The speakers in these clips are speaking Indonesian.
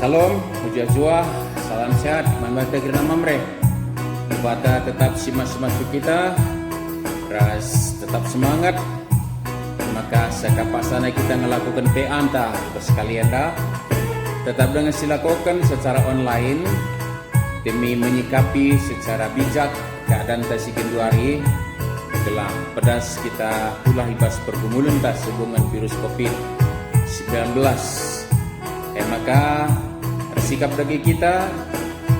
Salam, puja jua, salam sehat, manbata kirna mamre. Bata tetap simas-simas kita, ras tetap semangat. Maka sekapasana kita melakukan peanta sekalian dah. Tetap dengan silakukan secara online demi menyikapi secara bijak keadaan tasikin duari telah pedas kita ulah ibas pergumulan tas hubungan virus COVID-19. Maka sikap dagi kita,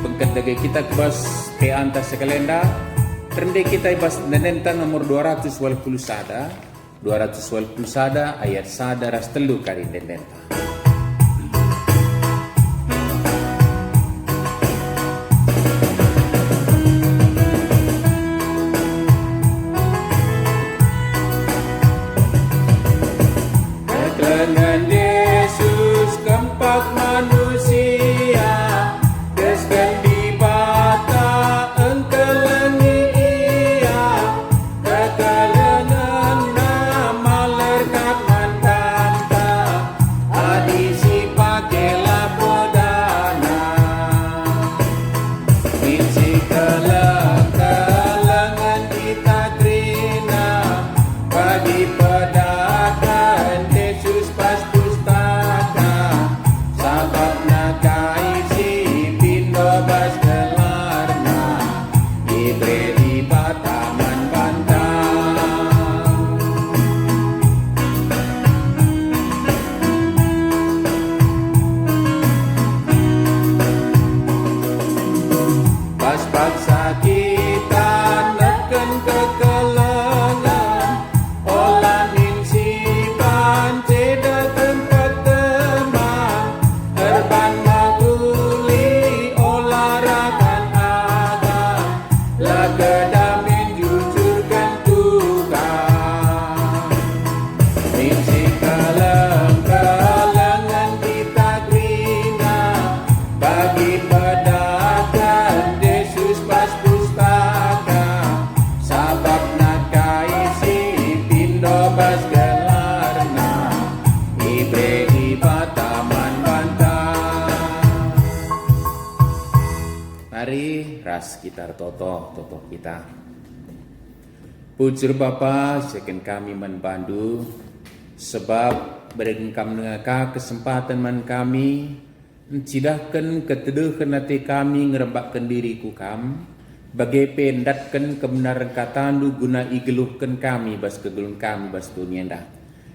bengket dagi kita kebas peanta sekalian dah. Rendah kita ibas nenenta nomor 280 sada ayat sada ras telu kari nenenta. Dengan Yesus keempat manusia, deskan di bata engkelengi ia, kekalengan nama lerkat mantanta, adisi pakela podana, misi kelengan kita trina, bagi pedakan Yesus pas pustaka, sabab nakaisi pindo bas kelarna, ibre di bataman bantang. Pas paksa kita neken kekelengan, olah ninsipan ceda tempat teman, erban maguli olahragan agam, lagedamin jujurkan Tuhan. Ninsi kalengan kita grina, bagi pedagang Yesus pas pustaka, sabab nakaisi pindo bas gelarna, ibre ibataman bantang. Mari ras kita toto kita. Pujar Bapa, sekian kami menbandu, sebab berengkam dengan kesempatan man kami, cidahkan keteduhan hati kami ngerembakkan diriku kam, bagai pendatkan kebenaran katandu guna igeluhkan kami bas kegelun kami bas dunia dah.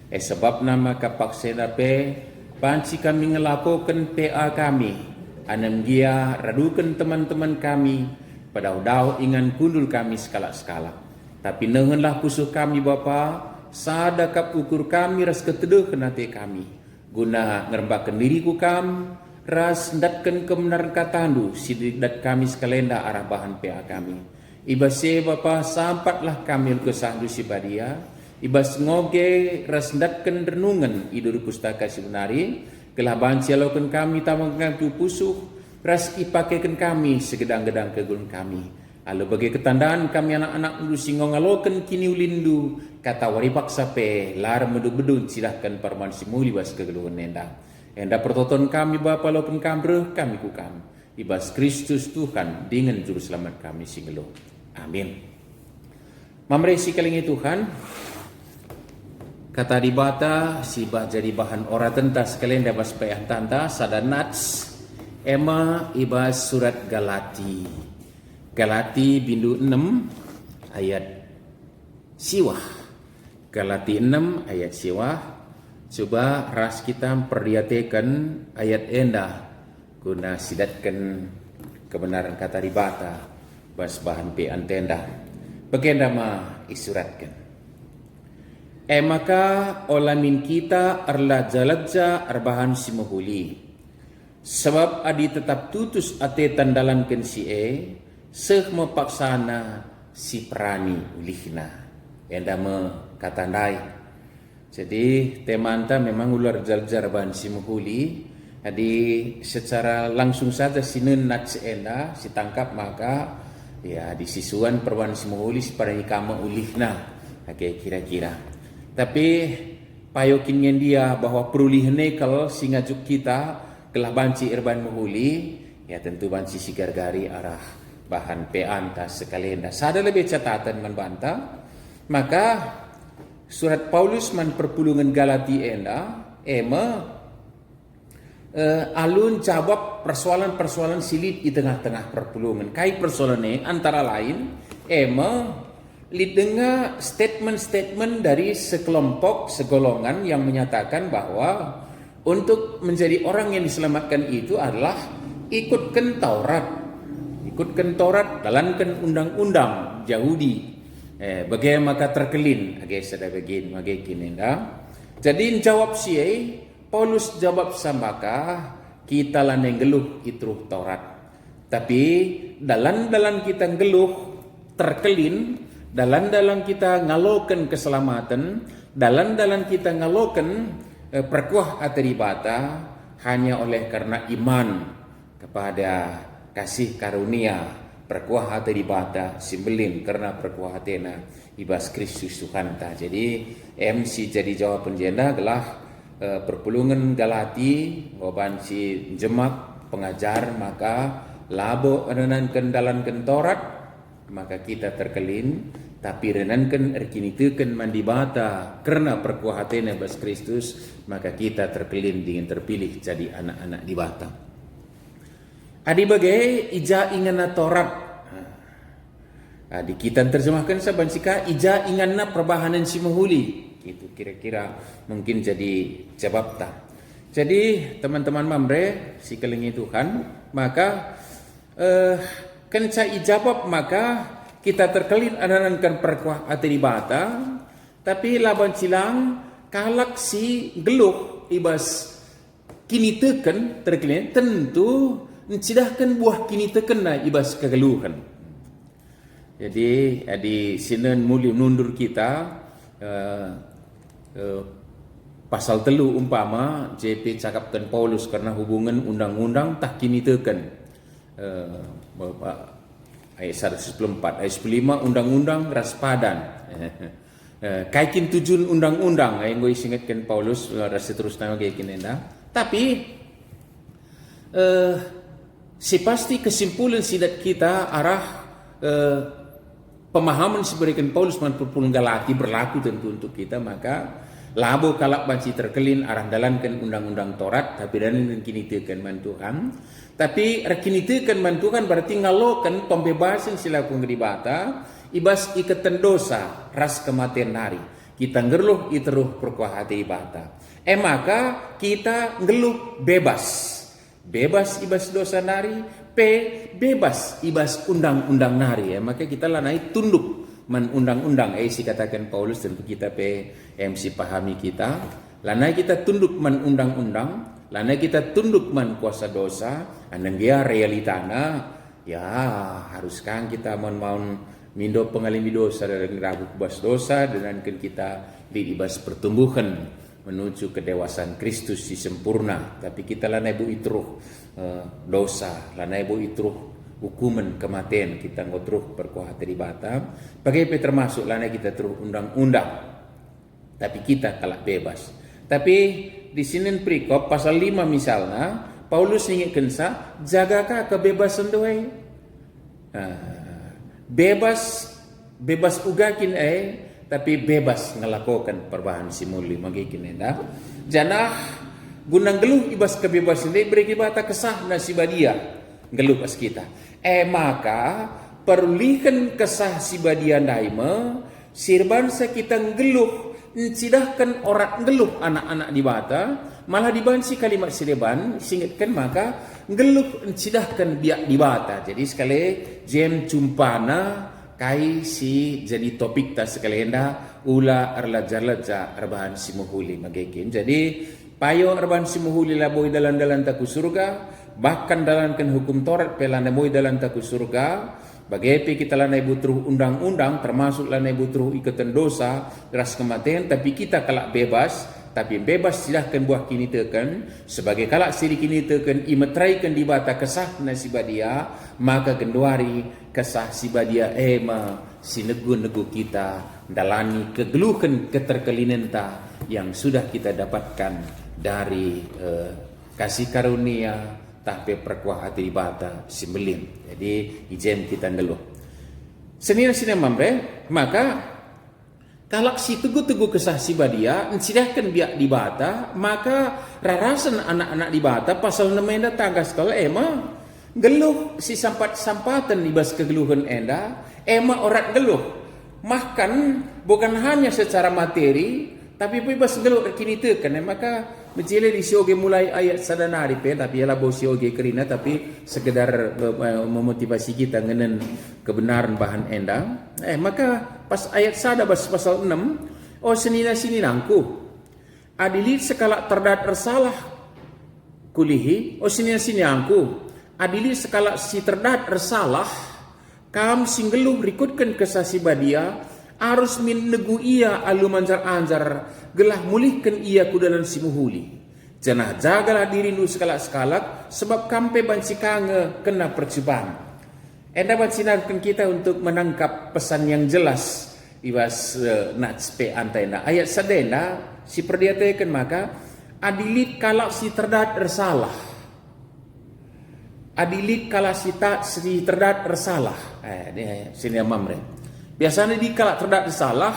Sebab nama kapak sedape, panci kami ngelakukan PA kami, anam gia radukan teman-teman kami, pada udau ingan kundul kami skala-skala. Tapi nengenlah pusuh kami Bapa, sadakap ukur kami ras keteduhan hati kami, guna ngerembakkan diriku kam, ras datkan kebenaran katandu sidat kami sekalenda arah bahan PA kami. Ibase Bapa sampatlah kami kesandu si badia, ibas ngoge ras datkan renungan idur pustaka sebenari, kelah bancialokan kami tamangkan tu pusuh, ras ipakekan kami segedang-gedang kegun kami. Lalu bagi ketandaan kami anak-anak ulu singong ngalokan kini ulindu, kata waripak sape lar medu-bedun silahkan parman simuli bas kegeluhan nenda. Enda pertoton kami Bapa loken kambreh kami kukam. Ibas Kristus Tuhan dengan juru selamat kami singelo. Amin. Mamresi kalingi Tuhan. Kata di bata sibah jadi bahan ora tentas kalian dapat payah tanta sadanats ema ibas surat Galati. Galati bindu 6 ayat siwah. Galati 6 ayat siwah. Coba ras kita perhatikan ayat endah guna sidatkan kebenaran kata ribata bas bahan pe antenda. Bagenda ma isuratkan. Maka olamin kita arla jalajja arbahan simuhuli. Sebab adi tetap tutus ate tandalankan si seh mepaksana si perani ulihna. Enda me katandai. Jadi temanta memang ular jaljar bahan simuhuli. Jadi secara langsung saja sinen nat seenda si tangkap maka ya di sisuan perwan simuhuli si parani kama ulihna. Oke kira-kira. Tapi payokin dia bahwa perulihan nekal singajuk kita kelah banci irban muhuli, ya tentu banci sigar-gari arah bahan peanta sekalian. Sada lebih catatan membantah, maka surat Paulus man perpulungan Galati alun jawab persoalan-persoalan silip di tengah-tengah perpulungan. Kai persoalannya antara lain dengar statement-statement dari sekelompok, segolongan yang menyatakan bahwa untuk menjadi orang yang diselamatkan itu adalah ikutkan Taurat, dalamkan undang-undang Yahudi. Bagaimana maka terkelin, sada begin, Jadi jawab Paulus jawab sambaka kita laneng geluh itruh Taurat. Tapi dalam kita geluh terkelin, dalam kita ngalokan keselamatan, dalam kita ngalokan perkuah ateribata hanya oleh karena iman kepada kasih karunia perkuah ateribata simbelin karena perkuah atena ibas Kristus Tuhan ta. Jadi MC jadi jawaban jenda adalah perpulungan Galati ngoban si jemak pengajar maka labo renankan dalankan Taurat maka kita terkelin, tapi renankan erkinitekan mandibata karena perkuah atena ibas Kristus maka kita terkelin dengan terpilih jadi anak-anak dibata. Adi bagai ija ingana Taurat. Adi kita terjemahkan sabansika ija ingana perbahanan si mahuli. Itu kira-kira mungkin jadi jawab tak. Jadi teman-teman mamre si kelingi Tuhan, maka kenca ijabab maka kita terkelin anankan perkuah ateribata, tapi laban silang kalak si geluh ibas kini teken terkelin tentu mencidahkan buah kini teken na ibas kegeluhan. Jadi di sinen muli mundur kita pasal telu umpama JP cakapkan Paulus karena hubungan undang-undang tak kini teken ayat 194 ayat 15 undang-undang raspadan kaikin tujuan undang-undang yang gue ingatkan Paulus rasa terus nama kayak gini tapi si pasti kesimpulan sidat kita arah pemahaman seberikan Paulus manpun Galati berlaku tentu untuk kita, maka labo kalak banci terkelin arah dalankan undang-undang Taurat tapi dalankan kini tekan man Tuhan. Tapi kini tekan man Tuhan berarti ngalokan pembebasan silaku ngeribata ibas ikatan dosa ras kematian nari. Kita ngeluh iteruh perkuah hati ibata. Maka kita ngeluh bebas ibas dosa nari, bebas ibas undang-undang nari. Maka kita lanai tunduk man undang-undang si katakan Paulus tentu kita MC pahami kita lanai kita tunduk man undang-undang, lanai kita tunduk man kuasa dosa, anang dia realitana ya haruskah kita mau mindo pengalami dosa dan ragu kubas dosa dan kan kita diibas pertumbuhan menuju kedewasaan Kristus si sempurna. Tapi kita lanai bu itruh dosa, lanai bu itruh hukuman kematian, kita ngotruh perkuah teribata bagaimana termasuk lanai kita teruh undang-undang tapi kita kalak bebas. Tapi di sini perikop pasal 5 misalnya Paulus ingatkan jagakah kebebasan doai bebas ugakin tapi bebas ngelakukan perubahan simuli magikin janah gunang geluh ibas kebebasan beri bata kesah nasibadia geluh pas kita maka perlihan kesah sibadia daima sirban kita geluh cidahkan orang geluh anak-anak di bata malah dibansi kalimat sirban singatkan maka geluh cidahkan biak di bata. Jadi sekali jem cumpana kai si jadi topik tas sekali hendak ula arlajar-lajar arbahan simuhuli magikin. Jadi payo arbahan simuhuli laboi dalan-dalan taku surga bahkan dalankan hukum Taurat pelana boy dalan taku surga. Bagaimana kita lanai butuh undang-undang termasuk lanai butuh ikatan dosa ras kematian tapi kita kalak bebas. Tapi bebas silahkan buah kini tekan sebagai kalak siri kini tekan imetraikan di bata kesah nasibadia maka genduari kesah sibadia sinegu-negu kita dalani kegeluhan keterkelinenta yang sudah kita dapatkan dari kasih karunia tapi perkuah hati dibata simbelim. Jadi ijem kita ngeluh. Senina mamre, maka kalak si teguh-teguh kesah si badia, sidahkan biak dibata, maka rarasan anak-anak dibata pasal namanya tangga sekolah geluh si sampatan libas kegeluhan enda, orang geluh. Makan bukan hanya secara materi, tapi bebas geluh kini tekan, maka menjele di sioge mulai ayat sadanari tapi ialah bau sioge kerina, tapi sekedar memotivasi kita ngenen kebenaran bahan endang. Maka pas ayat sada pasal 6, senina sini nangku adilit sekala terdat ersalah kulihi, senina sini angku adilit sekala si terdat ersalah kam singgeluh rikutkan kesasi badia arus min negu ia alu manjar-anjar gelah mulihkan ia kudalan simuhuli. Janah jagalah diri nu sekala-sekala sebab kampe banci kange kena percobaan. Enda bancinarkan kita untuk menangkap pesan yang jelas iwas natspe antena ayat sadena si perdiatakan maka adilit kalau si terdat ersalah. Adilit kalau si terdat ersalah. Sini mamre. Biasanya di kala terdak salah,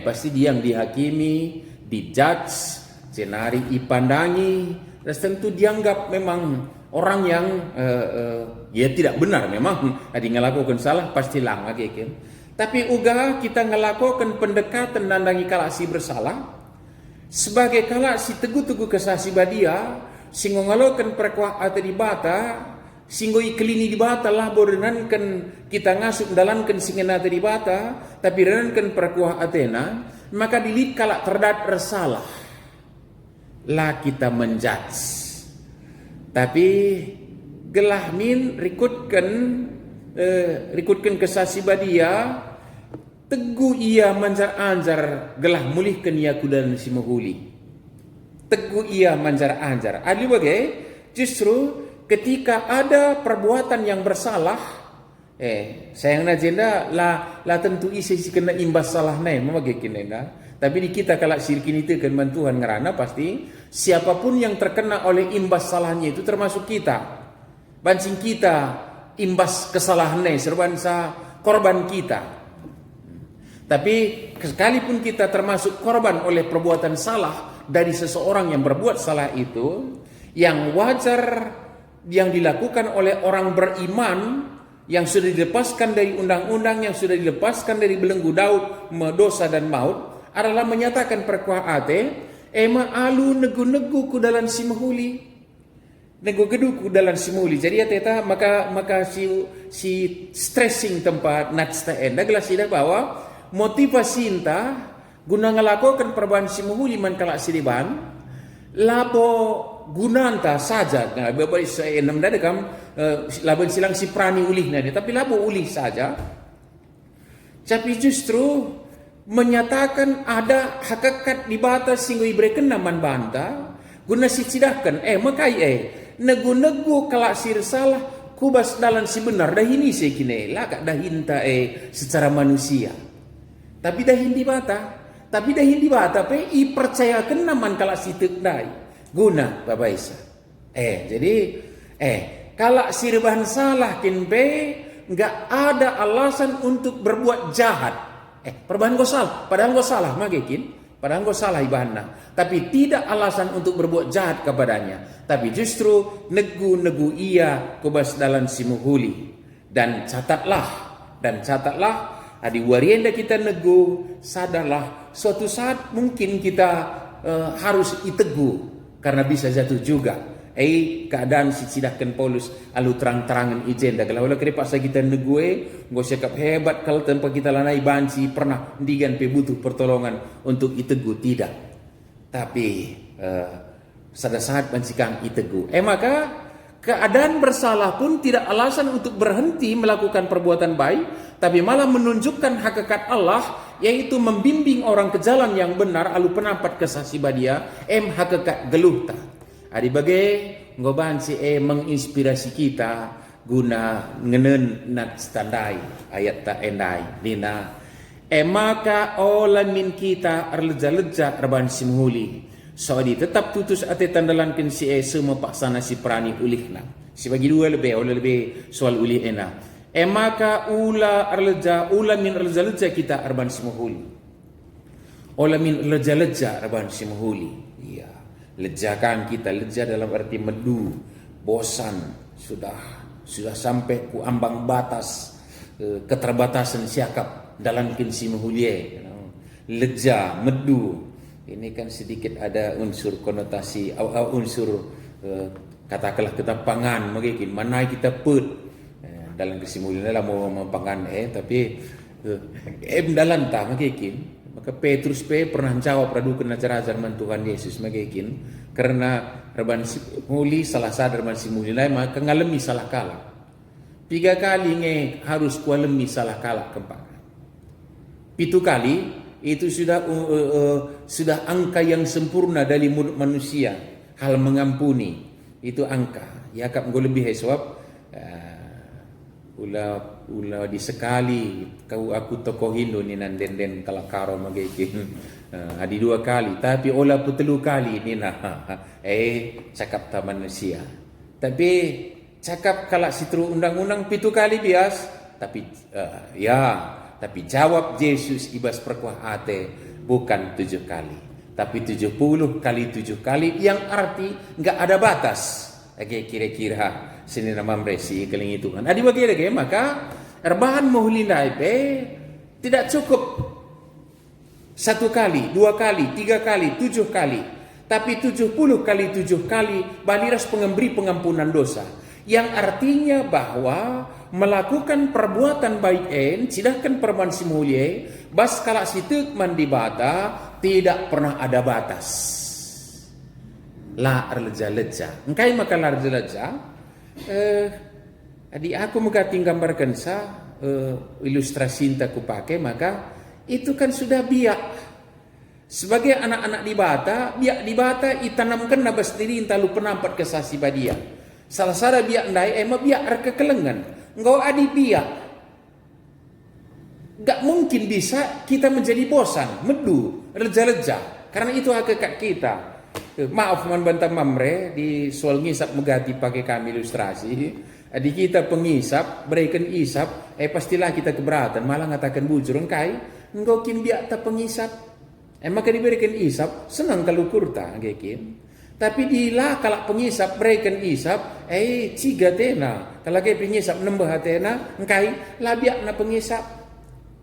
pasti dia yang dihakimi, dijudge, senari ipandangi, dan tentu dianggap memang orang yang ya tidak benar memang. Adi ngelakukan salah pasti lang lagi kan. Tapi uga kita ngelakukan pendekatan nandangi kala si bersalah sebagai kala si teguh-teguh kesasi badia, singgo ngelakukan perkuah atau dibata. Singgo iklini di bata lah borenan kan kita ngasup dalankan singena di bata tapi renan kan perkuah Athena maka dilit kala terdat ersalah lah kita menjudge tapi gelah min rikutkan kesasi badia teguh ia manjar-anjar gelah mulihkan ia kudan si mahuli teguh ia manjar-anjar adi bagai justru ketika ada perbuatan yang bersalah, sayang najenda la tentu isi kena imbas salah naik, memakai kinenda. Tapi di kita kalau sirkin itu kan bantuan ngerana pasti siapapun yang terkena oleh imbas salahnya itu termasuk kita, bancing kita imbas kesalahannya serbansa korban kita. Tapi sekalipun kita termasuk korban oleh perbuatan salah dari seseorang yang berbuat salah itu, yang wajar yang dilakukan oleh orang beriman yang sudah dilepaskan dari undang-undang, yang sudah dilepaskan dari belenggu Daud, dosa dan maut, adalah menyatakan perkuah ate, ema alu negu-negu ku dalam simahuli, negu-gedu ku dalam simahuli. Jadi teta maka si stressing tempat natsta enda gelas ida bahwa motivasi inta guna ngelakukan perubahan simahuli man kalak siriban labo gunanta saja nah beberapa saya enam dah dekam laban silang si prani ulih nade tapi labo ulih saja tapi justru menyatakan ada hakikat di batas singgo ibreken naman banta guna si cidahkan makai negu-negu kalak sir salah kubas dalan si benar dah ini saya kini lah kak dah hinta secara manusia tapi dah hindi bata pe i percayakan naman kalak si tekdai guna Bapak Isa. Jadi kalau sirban salah kinbe enggak ada alasan untuk berbuat jahat. Perbahan go salah, padahal go salah magekin, padahal go salah ibahna. Tapi tidak alasan untuk berbuat jahat kepadanya. Tapi justru negu-negu ia kubas dalam simuhuli. Dan catatlah adi warienda kita negu sadarlah suatu saat mungkin kita harus itegu. Karena bisa jatuh juga. Keadaan si cidahkan Paulus alu terang-terangan ijenda. Kalau kira pas kita negue, nggak sekap hebat kalau tanpa kita lanai banci pernah digan butuh pertolongan untuk itegu tidak. Tapi pada saat banci kang itegu. Maka keadaan bersalah pun tidak alasan untuk berhenti melakukan perbuatan baik, tapi malah menunjukkan hakikat Allah, yaitu membimbing orang ke jalan yang benar, alu penampat kesasi badia, hakikat geluhta. Adi bagai ngoban si menginspirasi kita guna ngenen nat standai ayat ta endai dina. Maka olamin kita arleja-leja reban simhuli Soadi tetap tutus ate tandalankan si semua paksana si prani ulih na. Si bagi dua lebih soal ulih ena. Maka ula min arleja kita arban semuhuli. Ola min leja arban semuhuli. Iya, lejakan kita, leja dalam arti medu, bosan, sudah sampai ku ambang batas keterbatasan siakap dalam kinsi muhulie. Leja, medu. Ini kan sedikit ada unsur konotasi, unsur katakanlah kita pangan, mungkin mana kita put dalam kesimpulan lah mau pangan tapi dalam tak mungkin maka Petrus pernah jawab radu kena ajaran Tuhan Yesus mungkin karena reban muli salah sadar man simuli lain maka ngalami salah kala 3 kali harus kualemi salah kala keempat 7 kali itu sudah angka yang sempurna dari mulut manusia hal mengampuni itu angka ya kap lebih sebab ula di sekali kau aku tokoh Hindu ni nan den kalau karo magiging adi 2 kali tapi ola putelu kali ni nah cakap ta manusia tapi cakap kalau situ undang-undang 7 kali bias tapi tapi jawab Yesus ibas perkuah ate bukan 7 kali tapi 70 kali 7 kali yang arti enggak ada batas kira-kira sini nama meresi keling itu kan adi bagi lagi maka erbahan mohulina tidak cukup 1 kali 2 kali 3 kali 7 kali tapi 70 kali 7 kali baliras pengampunan dosa yang artinya bahwa melakukan perbuatan baik sidahkan perban simulie bas kala situk mandibata tidak pernah ada batas la arleja-leja engkai maka la arleja adik aku mengkating gambarkan ilustrasi yang aku pakai maka itu kan sudah biak sebagai anak-anak di bata itanamkan nabas diri intalu penampat kesasi badia salah sada biak ndai biak arkekelengan engkau adi biak gak mungkin bisa kita menjadi bosan medu leja-leja karena itu hakikat kita. Maaf man bantah mamre di soal ngisap megati pakai kami ilustrasi di kita pengisap berikan isap pastilah kita keberatan malah ngatakan bujur engkau kim biak tak pengisap maka diberikan isap senang kalau kurta kim tapi dilah kalau pengisap berikan isap ciga tena kalau kayak pengisap nembah tena engkai lah biak na pengisap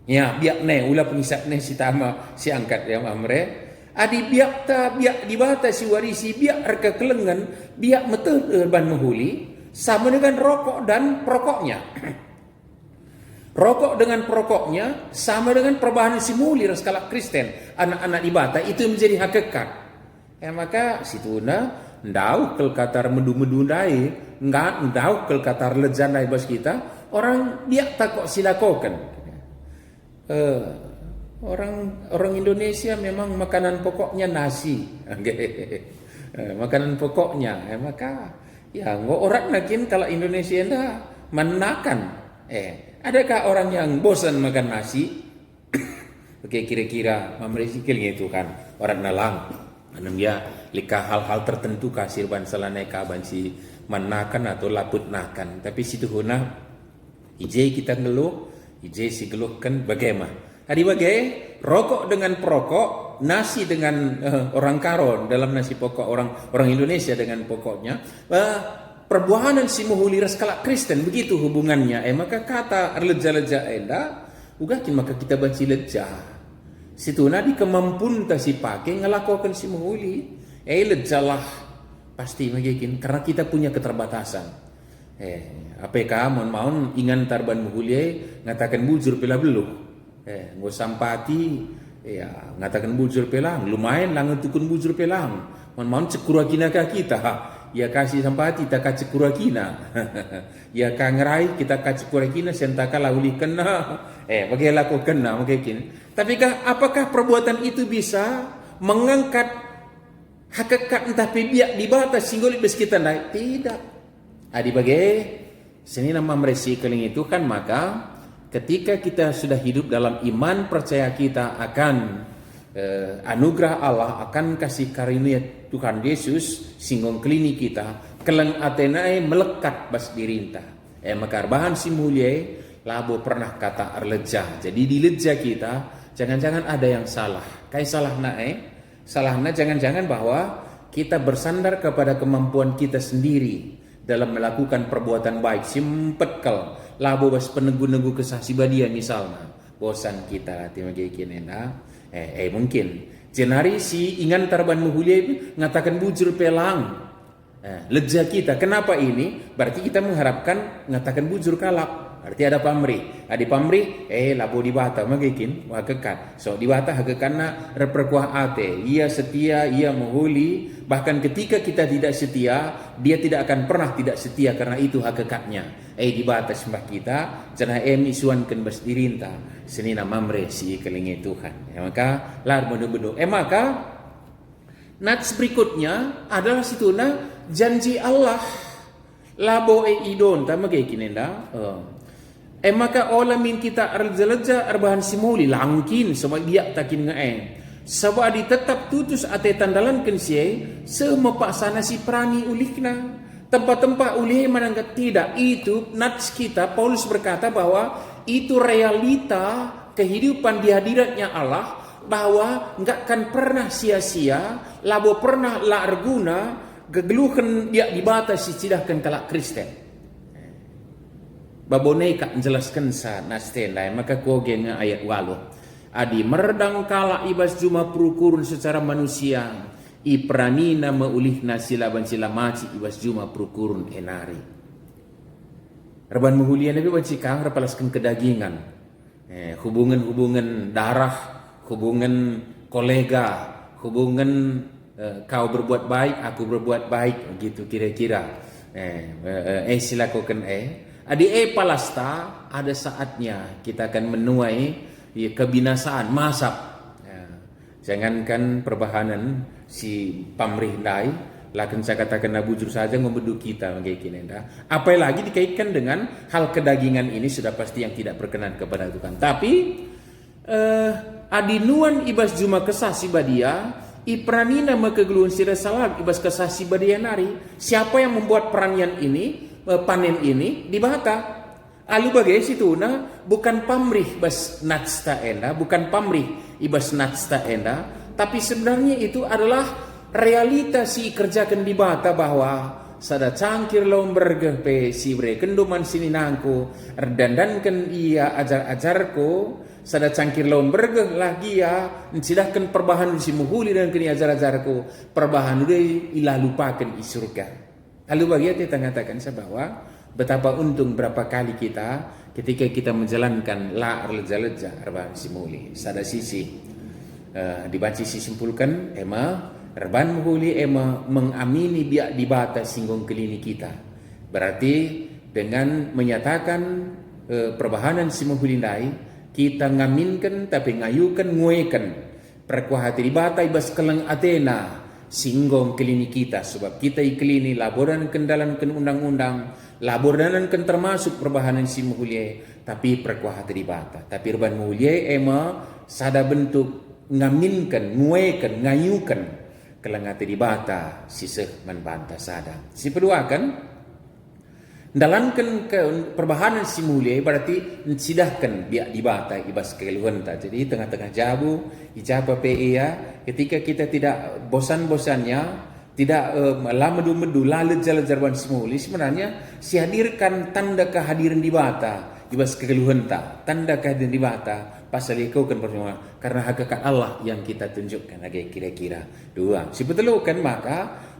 ya biak ne ulah pengisap ne si tama si angkat ya mamre adi biak dibata si warisi biak reka kelengan biak meter ban menghuli sama dengan rokok dan perokoknya rokok dengan perokoknya sama dengan perbahanan simuli skala Kristen anak-anak dibata itu menjadi hakikat maka situna ndau kel katar medu-medu ndai enggak ndau kel katar lejan ndai bas kita orang biak tak kok silakokan Orang Indonesia memang makanan pokoknya nasi, makanan pokoknya, maka ya nggak orang nakin kalau Indonesia ndak menakan, adakah orang yang bosan makan nasi? Oke kira-kira mamresikil itu kan orang nalang, anam ya lika hal-hal tertentu kasir ban salaneka ban si menakan atau laput nakan, tapi situ huna ije kita ngeluh, ije si geluhkan bagaimana? Adi bagai rokok dengan perokok, nasi dengan orang karon dalam nasi pokok orang Indonesia dengan pokoknya, perbuahanan si muhuli skala Kristen begitu hubungannya. Maka kata leja-leja ugakin maka kita banci leja. Situ nadi kemampuan si pakai ngelakukan si muhuli, lejalah pasti magikin karena kita punya keterbatasan. APK mohon ingan tarban muhuli ngatakan bujur pela beluk. Nggak sampati ya ngatakan bujur pelang lumayan lang tukun bujur pelang mau cekurakina ka kita ya kasih sampati tak cekurakina ya ka ngerai kita ka cekurakina sentaka lauli kena bagi laku kena mungkin tapi apakah perbuatan itu bisa mengangkat hakikat entah biak di batas singgol bes kita naik tidak adi bagi sini nama meresi keling itu kan maka ketika kita sudah hidup dalam iman percaya kita akan anugerah Allah akan kasih karunia Tuhan Yesus singgong klinik kita keleng atenai melekat bas dirinta maka bahan simulie labo pernah kata arleja. Jadi di leja kita jangan-jangan ada yang salah. Kayak salahna jangan-jangan bahwa kita bersandar kepada kemampuan kita sendiri dalam melakukan perbuatan baik. Simpetkel labo bas penegu-negu kesah badia misalnya. Bosan kita timagi kinena. Mungkin jenari si ingan tarban muhulie ngatakan bujur pelang. Leja kita. Kenapa ini? Berarti kita mengharapkan ngatakan bujur kalak. Berarti ada pamri. Ada pamri, labo di bata magikin hakekat. So di bata hakekatna reperkuah ate. Ia setia, ia muhuli. Bahkan ketika kita tidak setia, dia tidak akan pernah tidak setia karena itu hakekatnya. Di bata sembah kita, jangan isuankan bas dirinta. Senina mamre si kelingi Tuhan. Maka lar bedu-bedu. Maka nats berikutnya adalah situna janji Allah. Labo idon tama kay kinenda. Maka olamin kita arja-leja arbahan simuli langkin sama dia takin Sabab di tetap tutus ate tandalan kensie semepaksana si prani ulikna. Tempat-tempat ulih menanggap tidak. Itu nats kita Paulus berkata bahwa itu realita kehidupan di hadiratnya Allah, bahwa enggak akan pernah sia-sia, labo pernah la arguna, gegeluhan dia dibatasi tidakkan kalak Kristen. Babone kak menjelaskan sa nasten lain maka kogeng ayat walu. Adi merdang kala ibas juma perukurun secara manusia. Ipranina meulihna silaban silamaci ibas juma perukurun enari. Reban muhulian lebih bancikang repalaskan kedagingan. Hubungan-hubungan darah, hubungan kolega, hubungan kau berbuat baik, aku berbuat baik, gitu kira-kira. Silakukan Adi palasta ada saatnya kita akan menuai kebinasaan masap. Jangankan perbahanan si pamrih dai, lakan saya katakan bujur saja ngobedu kita mengkaitkan. Apalagi dikaitkan dengan hal kedagingan ini sudah pasti yang tidak berkenan kepada Tuhan. Tapi adinuan ibas juma kesah si badia, ipranina mekegeluan sira salam ibas kesah si badia nari. Siapa yang membuat peranian ini, panen ini di bata? Alu bagai situ bukan pamrih bas natsta enda, bukan pamrih ibas natsta enda, tapi sebenarnya itu adalah realita si kerjakan di bata bahwa sada cangkir lomber pe si bre kenduman sini nangku erdandankan ia ajar-ajarku sada cangkir lomber lagi ya mencidahkan perbahan si muhuli dan kini ajar-ajarku perbahan udah ilah lupakan i surga. Lalu bagi kita mengatakan bahwa betapa untung berapa kali kita ketika kita menjalankan la leja-leja arba simuli. Sada sisi dibaca simpulkan Reban muhuli mengamini biak dibata singgung kelini kita. Berarti dengan menyatakan perbahanan si muhulindai, kita ngaminkan tapi ngayukan nguekan perkuah hati dibata ibas keleng Athena singgung kelini kita. Sebab kita iklini laboran kendalan ken undang-undang, laboran ken termasuk perbahanan si muhuli, tapi perkuah hati dibata. Tapi reban muhuli sada bentuk ngaminkan, nguekan, ngayukan kelengati di bata siseh manbanta sada. Si kedua kan dalankan ke perbahanan si mulia berarti sidahkan biak di bata ibas keluhanta. Jadi tengah-tengah jabu ijaba PE ya, ketika kita tidak bosan-bosannya, tidak lamedu-medu lalej-jalej si mulia, sebenarnya si hadirkan tanda kehadiran di bata ibas keluhanta, tanda kehadiran di bata pasal ikau kan percuma karena hakikat Allah yang kita tunjukkan lagi kira-kira dua. Si betul kan maka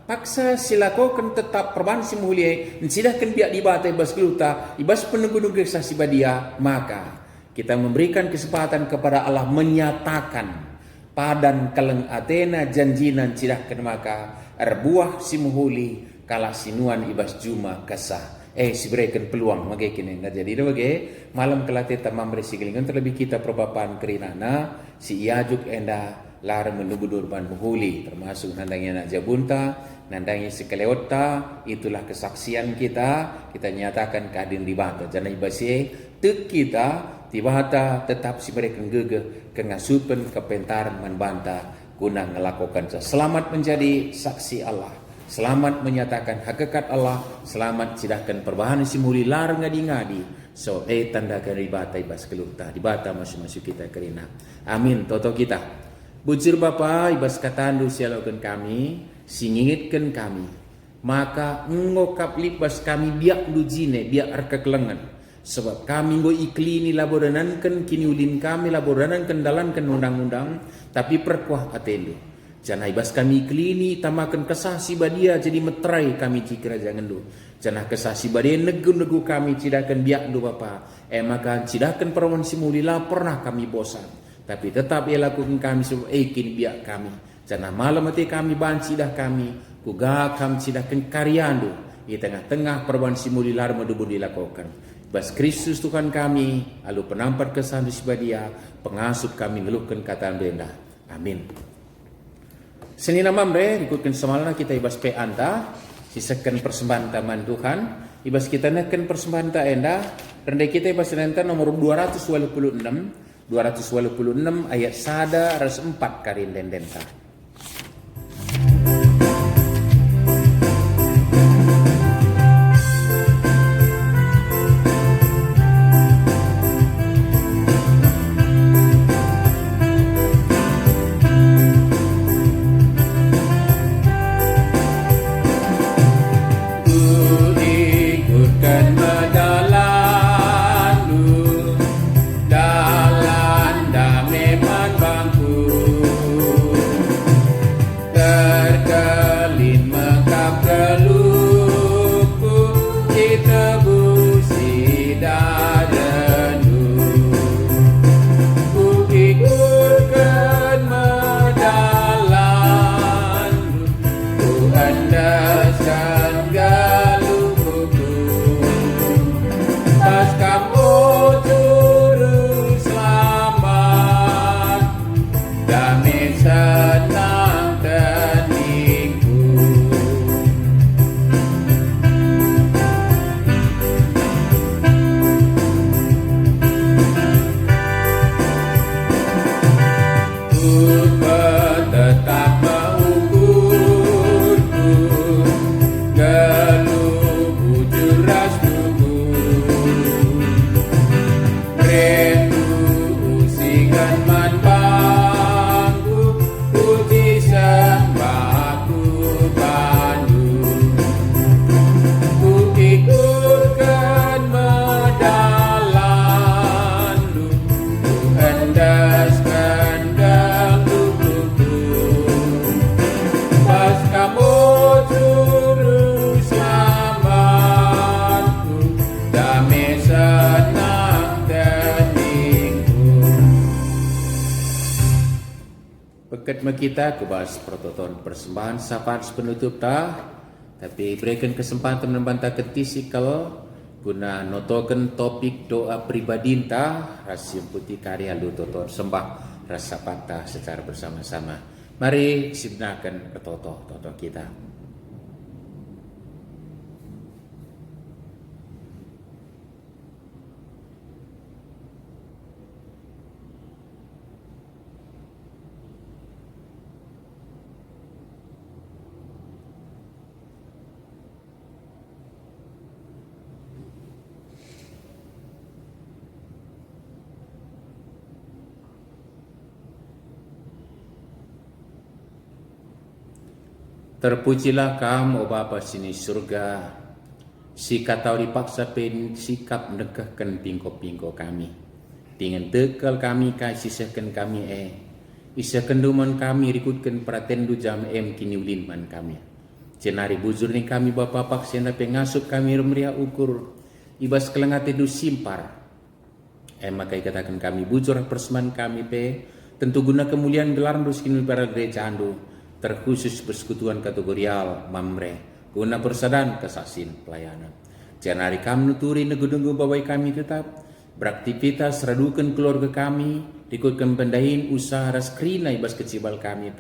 paksa silakokan tetap perban si mulia sidahkan biak dibata ibas keluta ibas penunggu-nunggu saksi badia, maka kita memberikan kesempatan kepada Allah menyatakan padan keleng Athena janjinan sidahkan maka erbuah si muhuli kala sinuan ibas juma kesah. Si berikan peluang magai kini. Nah jadi bagai malam kelatih tamam berisigilingan terlebih kita perbapan kerinana si iajuk enda lar menunggu durban muhuli termasuk nandangnya nak jabunta, nandangnya sekeleota, itulah kesaksian kita nyatakan kehadiran di bata. Jangan ibasi tek kita tibata tetap si mereka gege kengasupan kepentaran membantah guna melakukan selamat menjadi saksi Allah, selamat menyatakan hakikat Allah, selamat sidahkan perubahan si muli lar ngadi-ngadi so tanda keribata ibas keluta dibata masuk-masuk kita kerina. Amin toto kita. Bujur Bapa ibas katandu sialokan kami, singitkan kami. Maka ngokap libas kami biak lujine, biak arka kelengan. Sebab kami go iklini laboranankan kini ulin kami laboranankan dalankan undang-undang, tapi perkuah atendu. Janah ibas kami iklini tamakan kesasi badia jadi meterai kami cikira jangan do. Janah kesasi badia negu-negu kami cidakan biak do Bapa. Maka cidakan perawan simulila pernah kami bosan. Tapi tetap ia lakukan kami sebab kini biak kami. Jangan malam hati kami banci dah kami. Kuga kami cidahkan karyandu. Di tengah-tengah perban simulilar medubu dilakukan. Bas Kristus Tuhan kami. Lalu penampat kesan di sebadia. Pengasup kami ngeluhkan kata benda. Amin. Senin mamre ikutkan semalana kita ibas pe anda. Sisakan persembahan taman Tuhan. Ibas kita nakan persembahan ta enda. Rendah kita ibas nanti nomor 226. 226 ayat sada ras 4 karin dendenta. Kita kebas prototon persembahan sapaan penutup tapi berikan kesempatan membantah ketisikal guna notoken topik doa pribadi rasim putih karya lu toton sembah rasa patah secara bersama-sama. Mari sibnakan ke toto kita. Terpujilah kamu, Bapa sini surga, si katau dipaksa pen sikap nekahkan pingko-pingko kami. Dengan tekal kami kasihkan kami isa kenduman kami rikutkan pratendu jam kini ulin man kami. Cenari bujur ni kami Bapa paksena pengasup kami remria ukur, ibas kelengat edu simpar. Maka katakan kami bujur persembahan kami tentu guna kemuliaan gelar duskin para gereja andu. Terkhusus persekutuan kategorial mamre guna persadan kesaksian pelayanan. Janari kami nuturi negu-negu bawai kami tetap beraktivitas radukan keluarga kami ikutkan pendahin usaha raskrina ibas kecibal kami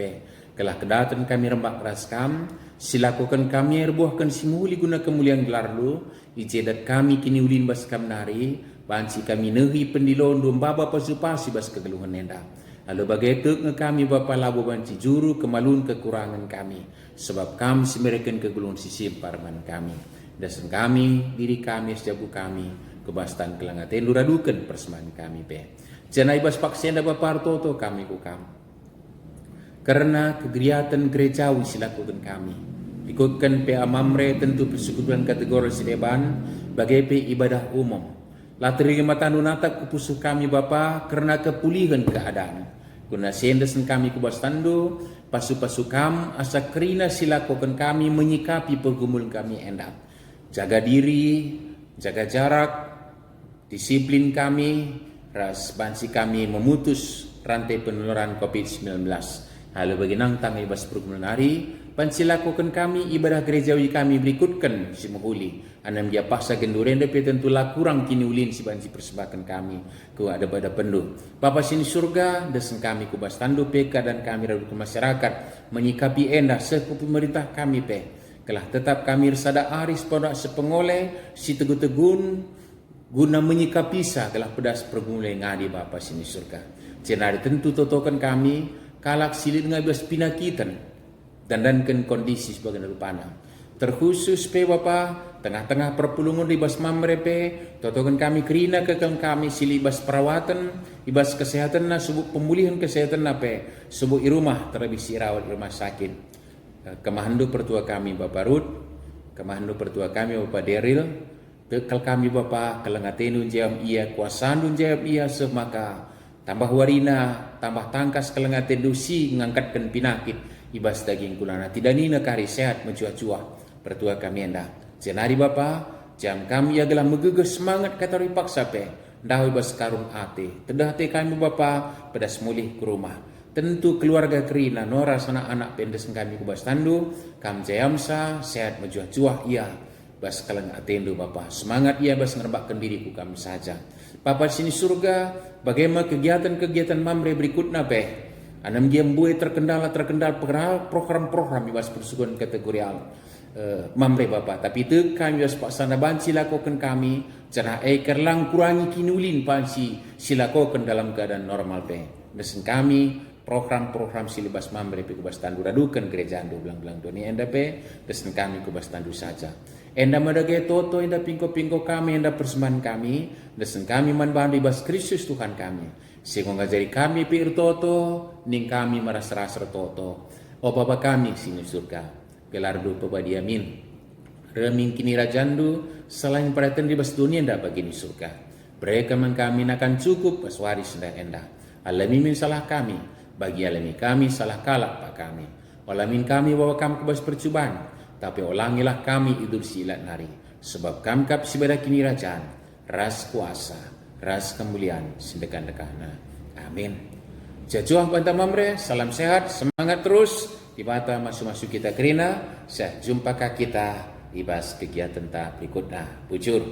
kelah kedatan kami rembak raskam silakukan kami erbuahkan simuli guna kemuliaan gelar lu ijedat kami kini ulin bas kam nari banci kami nehi pendilon dum baba pasupasi bas kegeluhan enda. Lalu bagai kami bapa labu banci juru kemalun kekurangan kami, sebab kami semerikan kegeluhan sisim parman kami. Dasan kami, diri kami, sejabu kami, kebastan kelangaten luradukan persembahan kami pe. Janai bas paksenda bapa toto kami kukam. Karena kegeriatan gerejawi silakukan kami. Ikutkan pe amamre tentu persekutuan kategori sileban bagai pe ibadah umum. Latri matan nata kupusuh kami Bapa karena kepulihan keadaan. Guna sendesan kami kubastando, pasu-pasu kam asa kerina silakukan kami menyikapi pergumulan kami endak. Jaga diri, jaga jarak, disiplin kami, ras bansi kami memutus rantai penularan COVID-19. Lalu bagi nang tangi bas pergumulan hari, pansilakukan kami ibadah gerejawi kami berikutkan si mahuli. Anam dia paksa genduren tapi tentulah kurang kini ulin si banci persembahkan kami ku ada pada pendu. Bapa sini surga desen kami ku bastandu PK dan kami radu ke masyarakat menyikapi endah seku pemerintah kami pe. Kelah tetap kami resada aris pada sepengoleh si tegun-tegun guna menyikapi sa kelah pedas pergumulan ngadi Bapa sini surga. Cenari tentu totokan kami kalak silit ngabas pinakitan dandankan kondisi sebagai rupana. Terkhusus pe Bapa tengah-tengah perpulungan di bas mamrepe totokan kami kerina kekang kami silibas perawatan ibas kesehatan na subuk pemulihan kesehatan na pe subuk irumah terlebih si rawat rumah sakit. Kemahandu pertua kami Bapak Rut, kemahandu pertua kami Bapak Deril, bekal kami Bapak kelengatenu jam ia kuasandun jam ia semaka tambah warina tambah tangkas kelengaten dusi ngangkatkan pinakit ibas daging kulana tidak nina kari sehat mencuah-cuah pertua kami enda. Jenari Bapa, jam kami adalah megeges semangat kata ripaksa pe. Dahui bas karung ate. Tedah te kami Bapa, pedas mulih ke rumah. Tentu keluarga kerina, nora sana anak pendes kami kubas tandu, kam jayamsa, sehat mencuah-cuah ia. Bas kalang atendu Bapa. Semangat ia bas ngerbakkan diriku kami saja. Bapa sini surga, bagaimana kegiatan-kegiatan mamre berikutnya pe. Anam dia buai terkendal program-program ibas persukuan kategorial. Mamre Bapa, tapi itu kami was paksana banci lakukan kami cara kerlang kurangi kinulin panci silakukan dalam keadaan normal pe. Desen kami program-program silibas mamre pe kubas tandu radukan gereja ando belang-belang doni enda pe desen kami kubas tandu saja. Enda madage toto enda pingko-pingko kami enda persembahan kami desen kami manbandu ibas Kristus Tuhan kami. Sehingga ngajari kami pir toto ning kami merasa-rasa toto. O Bapa kami sini surga. Gelardu pebadiamin remin kini rajandu selain perhatian di bas dunia ndak bagini surga. Mereka kami akan cukup paswari sendak endah. Alami min salah kami bagi alami kami salah kalak pak kami. Alamin kami bawa kami kebas percubaan tapi ulangilah kami hidup silat nari sebab kami kap sibada kini rajaan ras kuasa ras kemuliaan sendekan-dekana. Amin. Jajuah bantah mamre, salam sehat, semangat terus. Di mata masuk-masuk kita kerina, saya jumpa kita di bas kegiatan tak berikutnya. Bujur.